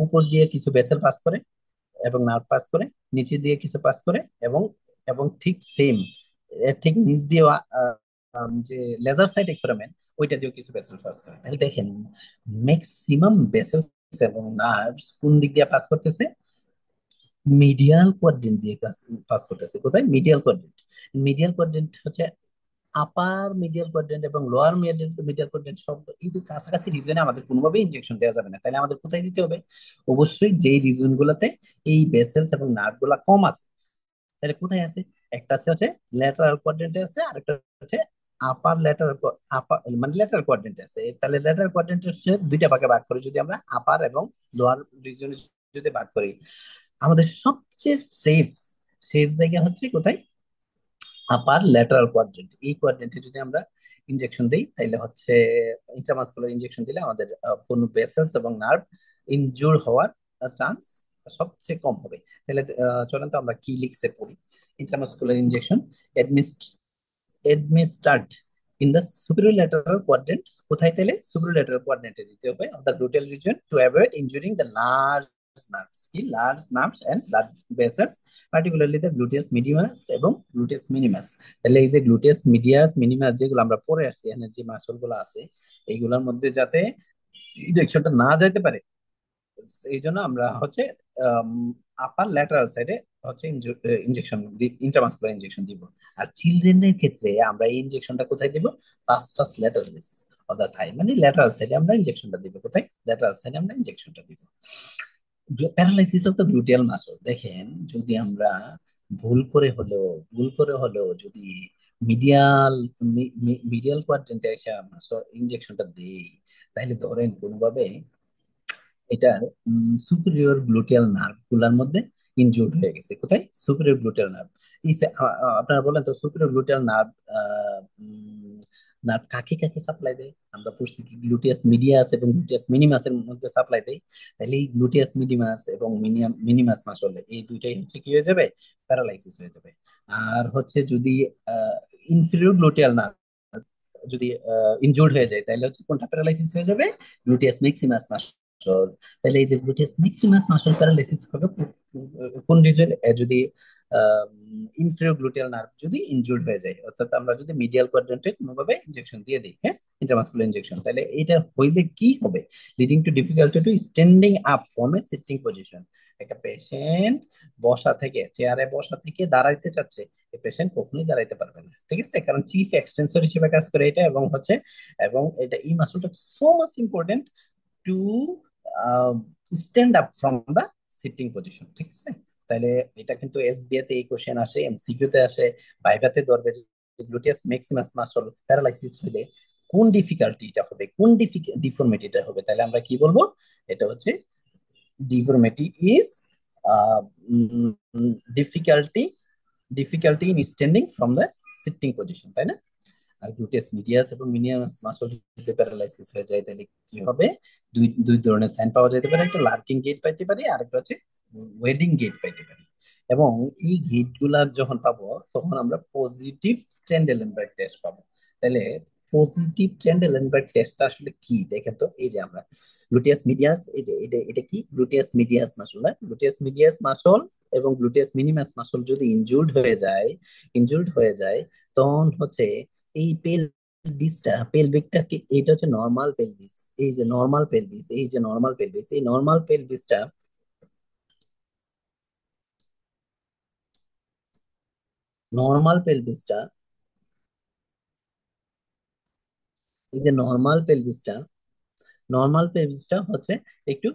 উপর দিয়ে কিছু ভেসেল পাস করে এবং নার্ভ পাস করে, নিচে দিয়ে কিছু পাস করে, এবং এবং ঠিক সেম এর ঠিক নিচ দিয়ে যে লেজার সাইটেক ফোরামেন, ওইটা দিয়েও কিছু ভেসেল পাস করে। তাহলে দেখেন, ম্যাক্সিমাম ভেসেলস এবং নার্ভস কোন দিক দিয়ে পাস করতেছে? মিডিয়াল কোয়াড্রেন্ট দিয়ে পাস করতেছে। কোথায়? Medial quadrant. মিডিয়াল কোয়াড্রেন্ট হচ্ছে আপার মিডিয়াল কোয়াড্রেন্ট এবং লোয়ার মিডিয়াল কোয়াড্রেন্ট সব এই যে কাছাকাছি রিজনে আমাদের কোনোভাবেই ইনজেকশন দেওয়া যাবে না। তাহলে আমাদের কোথায় দিতে হবে? অবশ্যই যেই রিজন গুলাতে এই ভেসেলস এবং নার্ভ গুলা কম আছে। তাহলে কোথায় আছে? একটা আছে হচ্ছে ল্যাটারাল কোয়াড্রেন্টে আছে, আর একটা হচ্ছে আপার ল্যাটারাল আপার মানে ল্যাটারাল কোয়াড্রেন্টে আছে। তাহলে ল্যাটারাল কোয়াড্রেন্টে হচ্ছে দুইটা ভাগে ভাগ করি যদি আমরা, আপার এবং লোয়ার রিজনে যদি ভাগ করি, আমাদের সবচেয়ে সেফ সেফ জায়গা হচ্ছে কোথায়? আপার ল্যাটারাল কোয়াড্রেন্ট। এই কোয়াড্রেন্টে যদি আমরা ইনজেকশন দিই, তাহলে হচ্ছে ইন্ট্রামাসকুলার ইনজেকশন দিলে আমাদের কোনো ভেসেলস এবং নার্ভ ইনজুর হওয়ার চান্স সবচেয়ে কম হবে। তাহলে চলেন তো আমরা কি লিখছে পড়ি। Intramuscular injection administered in the superolateral quadrants, কোথায়? তাহলে superolateral quadrant এ দিতে হবে of the gluteal region to avoid injuring the large nerves, কি large nerves and large vessels, particularly the gluteus medius এবং gluteus minimus। তাহলে এই যে gluteus medius minimus যেগুলো আমরা পড়ে আসছি, এখানে যে মাসল গুলো আছে, এইগুলোর মধ্যে যাতে ইনজেকশনটা না যাইতে পারে, এই জন্য আমরা হচ্ছে আপার ল্যাটারাল সাইডে হচ্ছে ইনজেকশন, ইন্ট্রামাসকুলার ইনজেকশন দিব। আর চিলড্রেনের ক্ষেত্রে আমরা এই ইনজেকশনটা কোথায় দিব? পাস্টাস ল্যাটারালিস অফ দা থাই, মানে ল্যাটারাল সাইডে আমরা ইনজেকশনটা দিব। কোথায়? ল্যাটারাল সাইডে আমরা ইনজেকশনটা দিব। Paralysis of the gluteal muscle, দেখেন যদি আমরা ভুল করে হলেও যদি মিডিয়াল মিডিয়াল কোয়াড্রেন্টে এসে আমরা ইনজেকশনটা দেই, তাহলে ধরেন কোনোভাবে এটা সুপিরিয়র গ্লুটিয়াল নার্ভ গুলার মধ্যে ইনজুর্ড হয়ে গেছে। কোথায়? Superior gluteal nerve. আপনারা বলেন তো, সুপিরিয়র গ্লুটিয়াল নার্ভ নার্ভ কাকে কাকে সাপ্লাই দেয়? আমরা পড়ছি কি গ্লুটিয়াস মিডিয়াস এবং গ্লুটিয়াস মিনিমাসের মধ্যে সাপ্লাই দেয়। তাহলে এই গ্লুটিয়াস মিডিমাস এবং মিনিমাস মাসলে এই দুইটাই হচ্ছে কি হয়ে যাবে? প্যারালাইসিস হয়ে যাবে। আর হচ্ছে যদি ইনফিরিয়র গ্লুটিয়াল নার্ভ যদি ইনজুর্ড হয়ে যায়, তাহলে হচ্ছে কোনটা প্যারালাইসিস হয়ে যাবে? Gluteus Maximus muscle. তাহলে এই যে গ্লুটিয়াস ম্যাক্সিমাস মাসল প্যারালাইসিস হবে কোন রিজন? যদি ইনফেরিয়র গ্লুটিয়াল নার্ভ যদি ইনজুর্ড হয়ে যায়, অর্থাৎ আমরা যদি মিডিয়াল কোয়াড্রেন্টে কোনোভাবে ইনজেকশন দিয়ে দিই, হ্যাঁ, ইন্ট্রামাসকুলার ইনজেকশন, তাহলে এটা হইলে কি হবে? Leading to difficulty to standing up from a sitting position. একটা পেশেন্ট চেয়ারে বসা থেকে দাঁড়াইতে চাচ্ছে, এই পেশেন্ট কখনোই দাঁড়াইতে পারবে না। ঠিক আছে? কারণ চিফ এক্সটেন্সর হিসেবে কাজ করে এটা, এবং এটা এই মাসলটা so much important to stand up from the sitting position. ঠিক আছে? তাহলে এটা কিন্তু এসবিএ তে এই কোশ্চেন আসে, এমসিকিউ তে আসে, ভাইভাতে ধরবে যে গ্লুটিয়াস ম্যাক্সিমাস মাসল প্যারালাইসিস হলে কোন ডিফিকাল্টিটা হবে, কোন ডিফর্মিটিটা হবে। তাহলে আমরা কি বলবো? এটা হচ্ছে deformity is difficulty difficulty in standing from the sitting position, তাই না? আর গ্লুটেস মিডিয়াস এবং মিনিমাস মাসল যদি প্যারালাইসিস হয়ে যায়, তাহলে কি হবে? দুই দুই ধরনের সাইন পাওয়া যেতে পারে। একটা লার্কিং গেট পাইতে পারি, আর একটা হচ্ছে ওয়েডিং গেট পাইতে পারি। এবং এই গেট গুলা যখন পাবো, তখন আমরা পজিটিভ ট্রেন্ডেলেনবার্গ টেস্ট পাবো। তাহলে পজিটিভ ট্রেন্ডেলেনবার্গ টেস্টটা আসলে কি দেখেন তো। এই যে আমরা গ্লুটিয়াস মিডিয়াস, এই যে এটা এটা কি গ্লুটিয়াস মিডিয়াস মাসল, না? গ্লুটিয়াস মিডিয়াস মাসল এবং গ্লুটিয়াস মিনিমাস মাসল যদি ইনজুর্ড হয়ে যায়, তখন হচ্ছে এই পেলভিকটা কি, এটা হচ্ছে নর্মাল পেলভিস। এই নর্মাল পেলভিসটা, নর্মাল পেলভিসটা এই যে নর্মাল পেলভিসটা হচ্ছে একটু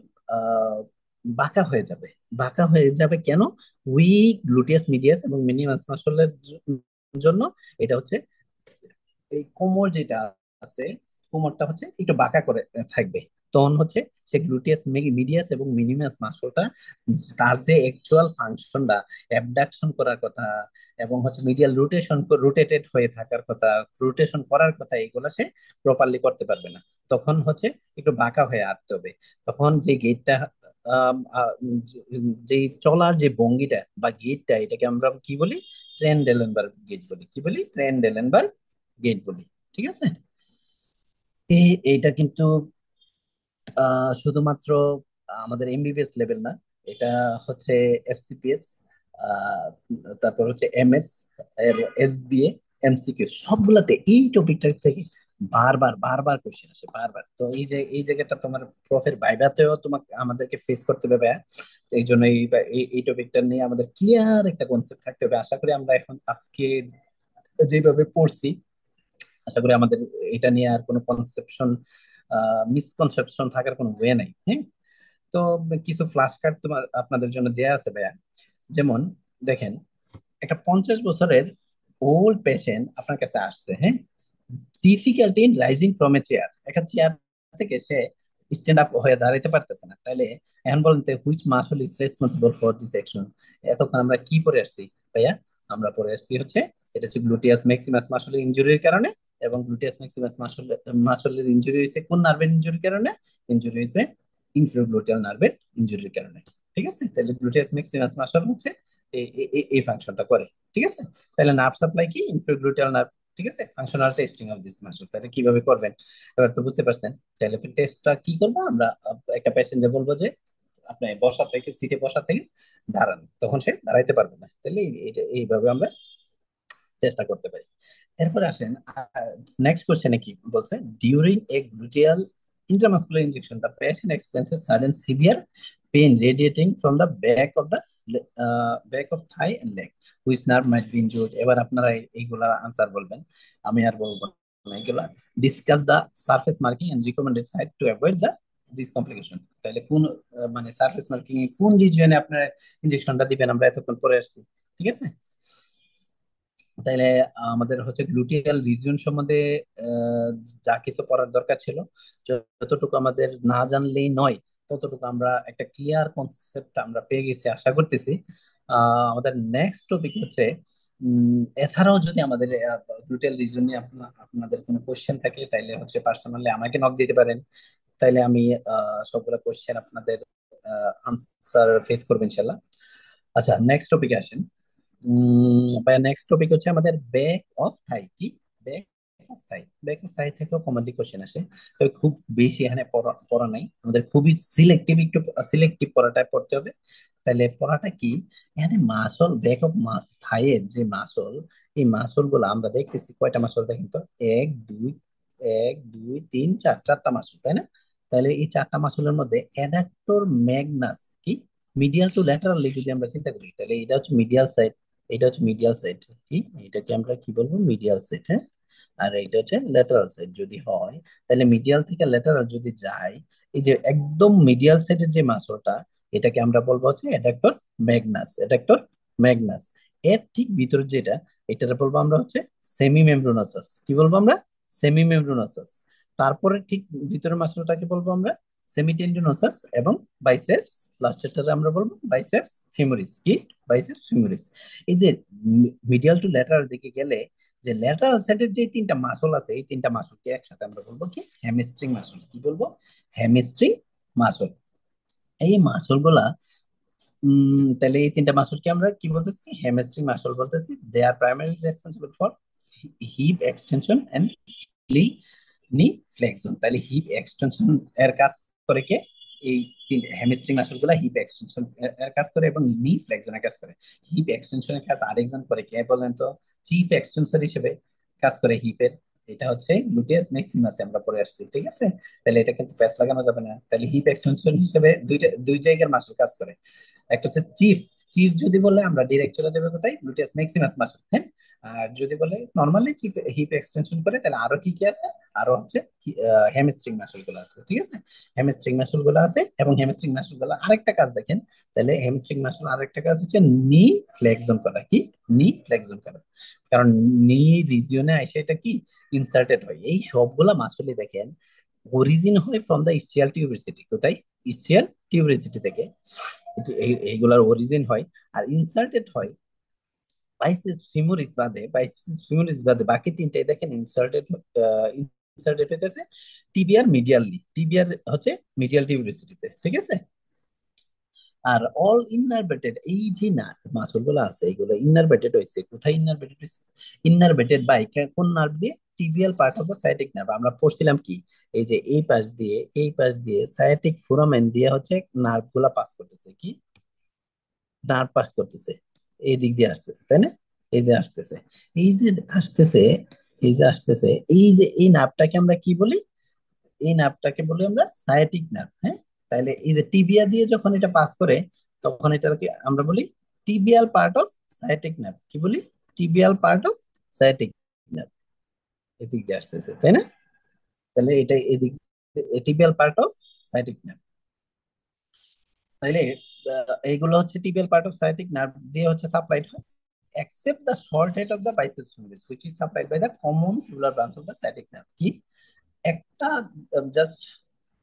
বাঁকা হয়ে যাবে। বাঁকা হয়ে যাবে কেন? উইক গ্লুটিয়াস মিডিয়াস এবং মিনিমাস মাসলের জন্য। এটা হচ্ছে এই কোমর যেটা আছে, কোমরটা হচ্ছে একটু বাঁকা করে থাকবে। তখন হচ্ছে সে গ্লুটিয়াস মিডিয়াস এবং মিনিমাস মাসলটা, তার যে অ্যাকচুয়াল ফাংশনটা, অ্যাবডাকশন করার কথা এবং হচ্ছে মিডিয়াল রোটেটেড হয়ে থাকার কথা, রোটেশন করার কথা, এগুলো সে প্রপারলি করতে পারবে না। তখন হচ্ছে একটু বাঁকা হয়ে আসতে হবে। তখন যে গেটটা, যে চলার যে ভঙ্গিটা বা গেটটা, এটাকে আমরা কি বলি? ট্রেনডেলেনবার্গ গেট বলি। কি বলি? ট্রেনডেলেনবার্গ গেট বলি। ঠিক আছে। এইটা কিন্তু শুধুমাত্র আমাদের এমবিবিএস লেভেল না, এটা হচ্ছে এফসিপিএস, তারপর হচ্ছে এমএস, এর এসবিএ, এমসিকিউ, সবগুলাতে এই টপিকটা থেকে বারবার বারবার কোশ্চেন আসে বারবার। তো এই যে এই জায়গাটা তোমার প্রফের ভাইভাতেও তোমাকে আমাদেরকে ফেস করতে হবে ভাইয়া। তো এই জন্য এই টপিকটা নিয়ে আমাদের ক্লিয়ার একটা কনসেপ্ট থাকতে হবে। আশা করি আমরা এখন আজকে যেভাবে পড়ছি, আশা করি আমাদের এটা নিয়ে আর কোনো কনসেপশন, মিসকনসেপশন থাকার কোনো ওয়ে নাই। হ্যাঁ। তো কিছু ফ্ল্যাশ কার্ড তোমার আপনাদের জন্য দেয়া আছে ভাইয়া। যেমন দেখেন, একটা 50 বছরের ওল্ড পেশেন্ট আপনার কাছে আসছে। হ্যাঁ। Difficulty in rising from a chair, একটা চেয়ার থেকে সে স্ট্যান্ড আপ হয়ে দাঁড়াইতে পারতেছে না। তাহলে এখন বলেন তো, which muscle is responsible for this action? এতক্ষণ আমরা কি পড়ে আসছি ভাইয়া? আমরা পড়ে আসছি হচ্ছে, এটা হচ্ছে গ্লুটিয়াস ম্যাক্সিমাস মাসলের ইনজুরির কারণে। এবং গ্লুটিয়াস ম্যাক্সিমাস মাসলের ইনজুরি হয়েছে কোন নার্ভের ইনজুরির কারণে? ইনজুরি হয়েছে ইনফ্রাগ্লুটিয়াল নার্ভের ইনজুরির কারণে। ঠিক আছে। তাহলে গ্লুটিয়াস ম্যাক্সিমাস মাসল হচ্ছে এই ফাংশনটা করে। ঠিক আছে। তাহলে নার্ভ সাপ্লাই কি? ইনফ্রাগ্লুটিয়াল নার্ভ। ঠিক আছে। Functional testing of this muscle, তাহলে কিভাবে করবেন এবার তো বুঝতে পারছেন। তাহলে টেস্টটা কি করবো আমরা? একটা পেশেন্টে বলবো যে আপনি বসা থেকে, সিটে বসা থেকে দাঁড়ান, তখন সে দাঁড়াইতে পারবে না। তাহলে এইভাবে আমরা চেষ্টা করতে পারি। এরপরে আসেন, নেক্সট কোশ্চেনে কি বলছে? During a gluteal intramuscular injection the patient experiences sudden severe pain radiating from the back of thigh and leg, which nerve might be injured। এবার আপনারা এইগুলা আনসার বলবেন, আমি আর বলবো না এগুলা। Discuss the surface marking and recommended site to avoid the this complication. তাহলে কোন মানে সারফেস মার্কিং কোন রিজিয়নে আপনার ইনজেকশনটা দিবেন আমরা এতক্ষণ পরে আসছি। ঠিক আছে। তাইলে আমাদের হচ্ছে গ্লুটিয়াল রিজিয়ন সম্বন্ধে আহ, যা কিছু পড়ার দরকার ছিল, যতটুকু আমাদের না জানলেই নয়, ততটুকু আমরা একটা ক্লিয়ার কনসেপ্ট আমরা পেয়ে গেছি আশা করতেছি। আমাদের নেক্সট টপিক হচ্ছে, এছাড়াও যদি আমাদের গ্লুটিয়াল রিজিয়ন নিয়ে আপনাদের কোনো কোশ্চেন থাকে, তাইলে হচ্ছে পার্সোনালি আমাকে নক দিতে পারেন। তাইলে আমি সবগুলো কোশ্চেন আপনাদের আনসার ফেস করবো ইনশাল্লাহ। আচ্ছা, নেক্সট টপিকে আসেন। নেক্সট টপিক হচ্ছে আমাদের ব্যাক অফ থাই। কি? Back of thigh. Back of thigh থেকেও কমনলি কোশ্চেন আসে। তবে খুব বেশি এখানে পড়া পড়া নাই, আমাদের খুবই সিলেক্টিভ, একটু সিলেক্টিভ পড়াটা পড়তে হবে। তাহলে পড়াটা কি? এখানে মাসল, ব্যাক অফ থাইয়ের যে মাসল, এই মাসল গুলো আমরা দেখতেছি কয়টা মাসল দেখেন তো। এক দুই, এক দুই তিন চার, চারটা মাসল, তাই না? তাহলে এই চারটা মাসলের মধ্যে অ্যাডাক্টর ম্যাগনাস কি, মিডিয়াল টু ল্যাটারালি যদি আমরা চিন্তা করি, তাহলে এটা হচ্ছে মিডিয়াল সাইড। এটা হচ্ছে মিডিয়াল সাইড। কি? এটাকে আমরা কি বলবো? Medial side. হ্যাঁ। আর এটা হচ্ছে ল্যাটারাল সাইড যদি হয়। তাহলে মিডিয়াল থেকে ল্যাটারাল যদি যায়, এই যে একদম মিডিয়াল সাইডের যে মাসলটা, এটাকে আমরা বলবো হচ্ছে অ্যাডাক্টর ম্যাগনাস। Adductor Magnus. এর ঠিক ভিতর যেটা, এটাকে বলবো আমরা হচ্ছে সেমি মেমব্রেনাসাস। কি বলবো আমরা? সেমি মেমব্রেনাসাস। তারপরে ঠিক ভিতরের মাসলটাকে বলবো আমরা সেমিটেন্ডিনোসাস। এবং বাইসেপস, লাস্টেরটারে আমরা বলবো বাইসেপস ফিমোরিস। কি? Biceps femoris. এই যে মিডিয়াল টু ল্যাটারাল দিকে গেলে, যে ল্যাটারাল সাইডের যে তিনটা মাসল আছে, এই তিনটা মাসলকে একসাথে আমরা বলবো কি? Hamstring muscle. কি বলবো? Hamstring muscle. এই মাসল গুলা, তাহলে এই তিনটা মাসলকে আমরা কি বলতেছি? হ্যামস্ট্রিং মাসল বলতেছি। They are primary responsible for hip extension and knee flexion. তাহলে হিপ এক্সটেনশন এর কাজ করে কে? এই তিন হ্যামস্ট্রিং মাসল গুলা হিপ এক্সটেনশন এর কাজ করে এবং নি ফ্লেক্সনের কাজ করে। হিপ এক্সটেনশনের কাজ আরেকজন করে, কে বলেন তো? চিফ এক্সটেনসর হিসেবে কাজ করে হিপের। এটা হচ্ছে গ্লুটিয়াস ম্যাক্সিমাসে আমরা পড়ে আসছি। ঠিক আছে। তাহলে এটা কিন্তু প্যাচ লাগানো যাবে না। তাহলে হিপ এক্সটেনশন হিসেবে দুই জায়গার মাসল কাজ করে। একটা হচ্ছে চিফ চিফ যদি বলে আমরা ডিরেক্ট চলে যাবে কোথায়, গ্লুটিয়াস ম্যাক্সিমাস মাসল, হ্যাঁ। আর যদি বলে নর্মালি চিফ হিপ এক্সটেনশন করে, তাহলে আরো কি কি আছে, আরো হচ্ছে হ্যামস্ট্রিং মাসল গুলো আছে, ঠিক আছে। হ্যামস্ট্রিং মাসল গুলো আছে, এবং হ্যামস্ট্রিং মাসল গুলো আরেকটা কাজ দেখেন, তাহলে হ্যামস্ট্রিং মাসল আরেকটা কাজ হচ্ছে নি ফ্লেক্সন করা, কি নি ফ্লেক্সন করা। কারণ নি রিজিয়নে এসে এটা কি ইনসার্টেড হয়, এই সবগুলা মাসলই দেখেন অরিজিন হয় ফ্রম দ্য ইসচিয়াল টিউবেরিসিটি, কোথায়, ইসচিয়াল টিউবেরিসিটি থেকে কিন্তু এইগুলার অরিজিন হয়। আর ইনসার্টেড হয় বাইসেস ফিমোরিস বাদে, বাইসেস ফিমোরিস বাদে বাকি তিনটাই দেখেন ইনসার্টেড, ইনসার্টেড হইতেছে টিবিয়ার মিডিয়ালি, টিবিয়ার হচ্ছে মিডিয়াল টিউবেরিসিটিতে, ঠিক আছে। আর অল ইনারভেটেড, এই যে নার্ভ মাসল গুলো আছে এইগুলো ইনারভেটেড হয়েছে কোথায়, ইনারভেটেড হয়েছে, ইনারভেটেড বাই কোন নার্ভ দিয়ে, tibial part of the sciatic nerve. আমরা পড়ছিলাম কি, এই যে এই পাশ দিয়ে, এই পাশ দিয়ে সায়াটিক ফোরামেন দিয়ে হচ্ছে নার্ভ গুলা পাস করতেছে, কি নার্ভ পাস করতেছে, এই দিক দিয়ে আসতেছে, তাই না, এই যে আসতেছে, এই যে আসতেছে, এই যে আসতেছে, এই যে এই নার্ভটাকে আমরা কি বলি, এই নার্ভটাকে বলি আমরা সায়াটিক নার্ভ, হ্যাঁ। তাহলে এই যে টিবিয়া দিয়ে যখন এটা পাস করে, তখন এটাকে আমরা বলি tibial part of sciatic nerve, কি বলি, tibial part of sciatic nerve, এদিক দিয়ে আসতেছে, তাই না। তাহলে এটা এদিক, tibial part of sciatic nerve. তাইলে এইগুলো হচ্ছে tibial part of sciatic nerve দিয়ে হচ্ছে সাপ্লাইড হয়, except the short head of the biceps femoris which is supplied by the common fibular branch of the sciatic nerve, কি একটা জাস্ট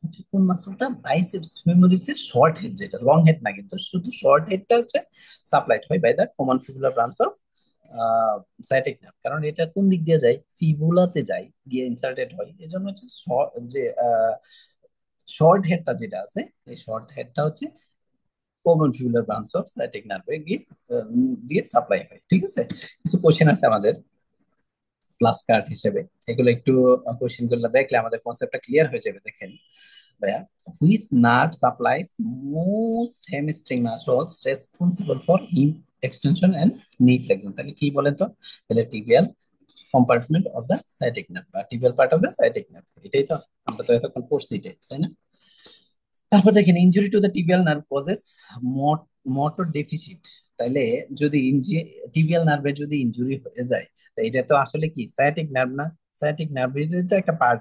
হচ্ছে কোন মাসলটা, বাইসেপস ফিমোরিস এর শর্ট হেড, যেটা লং হেড না, কিন্তু শুধু শর্ট হেডটা হচ্ছে সাপ্লাইড হয় by the common fibular branch of sciatic nerve. কারণ এটা কোন দিক দিয়ে যায়, ফিবুলাতে যায়, গিয়ে ইনসার্টেড হয়, এজন্য হচ্ছে যে শর্ট হেডটা যেটা আছে, এই শর্ট হেডটা হচ্ছে কমন ফিবুলার ব্রাঞ্চ অফ সাইটিক নার্ভে গিয়ে দিয়ে সাপ্লাই হয়, ঠিক আছে। কিছু কোশ্চেন আছে আমাদের ফ্লাশ কার্ড হিসেবে, এগুলো একটু কোশ্চেন গুলো দেখলে আমাদের কনসেপ্টটা ক্লিয়ার হয়ে যাবে। দেখেন ভাইয়া, which nerve supplies most hamstring muscles responsible for hip extension and knee flexion, তাহলে কি বলেন তো, তাহলে tibial compartment of the sciatic nerve বা tibial part of the sciatic nerve, এটাই তো আমরা তো এতক্ষণ পড়ছি, এটাই তাই না। তারপর দেখেন injury to the tibial nerve causes motor deficit, তাইলে যদি টিবিয়াল নার্ভে যদি ইনজুরি হয়ে যায়, তো এটা তো আসলে কি সায়াটিক নার্ভ না, সায়াটিক নার্ভের তো একটা পার্ট,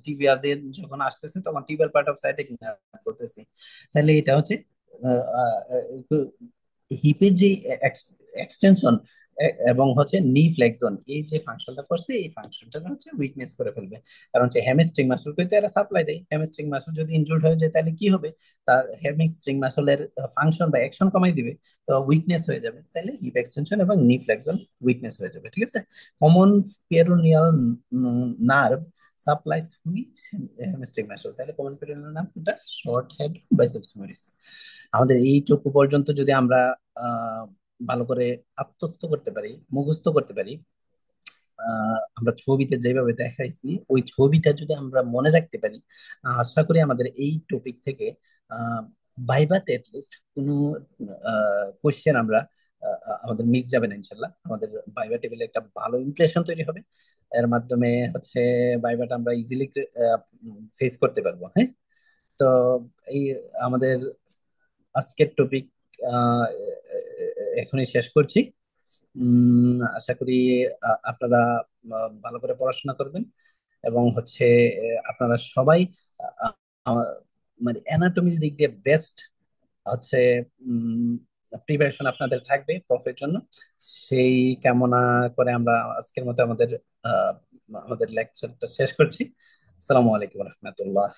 টিবিয়া দিয়ে যখন আসতেছে তখন tibial part of sciatic nerve বলতেছি, তাহলে এটা হচ্ছে হিপের যে এক্সটেনশন এবং হচ্ছে নি ফ্লেক্সন, এই যে ফাংশনটা করছে, এই ফাংশনটা হচ্ছে উইকনেস করে ফেলবে। কারণ হচ্ছে হ্যামস্ট্রিং মাসলকে তো এরা সাপ্লাই দেয়, হ্যামস্ট্রিং মাসল যদি ইনজুর্ড হয়ে যায় তাহলে কি হবে, তার হ্যামস্ট্রিং মাসলের ফাংশন বা অ্যাকশন কমাই দিবে, তো উইকনেস হয়ে যাবে, তাহলে হিপ এক্সটেনশন এবং নি ফ্লেক্সন উইকনেস হয়ে যাবে, ঠিক আছে। Common peroneal nerve supplies which hamstring muscle, তাহলে কমন পেরোনিয়াল নার্ভ কোনটা, শর্ট হেড বাইসেপস ফিমোরিস। আমাদের এইটুকু পর্যন্ত যদি আমরা ভালো করে আত্মস্থ করতে পারি, মুখস্থ করতে পারি, আমরা ছবিতে যেভাবে দেখাইছি ওই ছবিটা যদি আমরা মনে রাখতে পারি, আশা করি আমাদের এই টপিক থেকে আহ ভাইভাতে লিস্ট কোনো কোশ্চেন আমরা আমাদের মিস যাবে না ইনশাল্লাহ। আমাদের ভাইভা টেবিলে একটা ভালো ইমপ্রেশন তৈরি হবে, এর মাধ্যমে হচ্ছে ভাইভাটা আমরা ইজিলি ফেস করতে পারবো, হ্যাঁ। তো এই আমাদের আজকের টপিক এখনই শেষ করছি। আশা করি আপনারা ভালো করে পড়াশোনা করবেন, এবং হচ্ছে আপনারা সবাই আহ, আহ, মানে অ্যানাটমির দিক দিয়ে বেস্ট হচ্ছে প্রিপারেশন আপনাদের থাকবে প্রফের জন্য, সেই কামনা করে আমরা আজকের মতো আমাদের আহ, আমাদের লেকচারটা শেষ করছি। আসসালামু আলাইকুম রহমতুল্লাহ।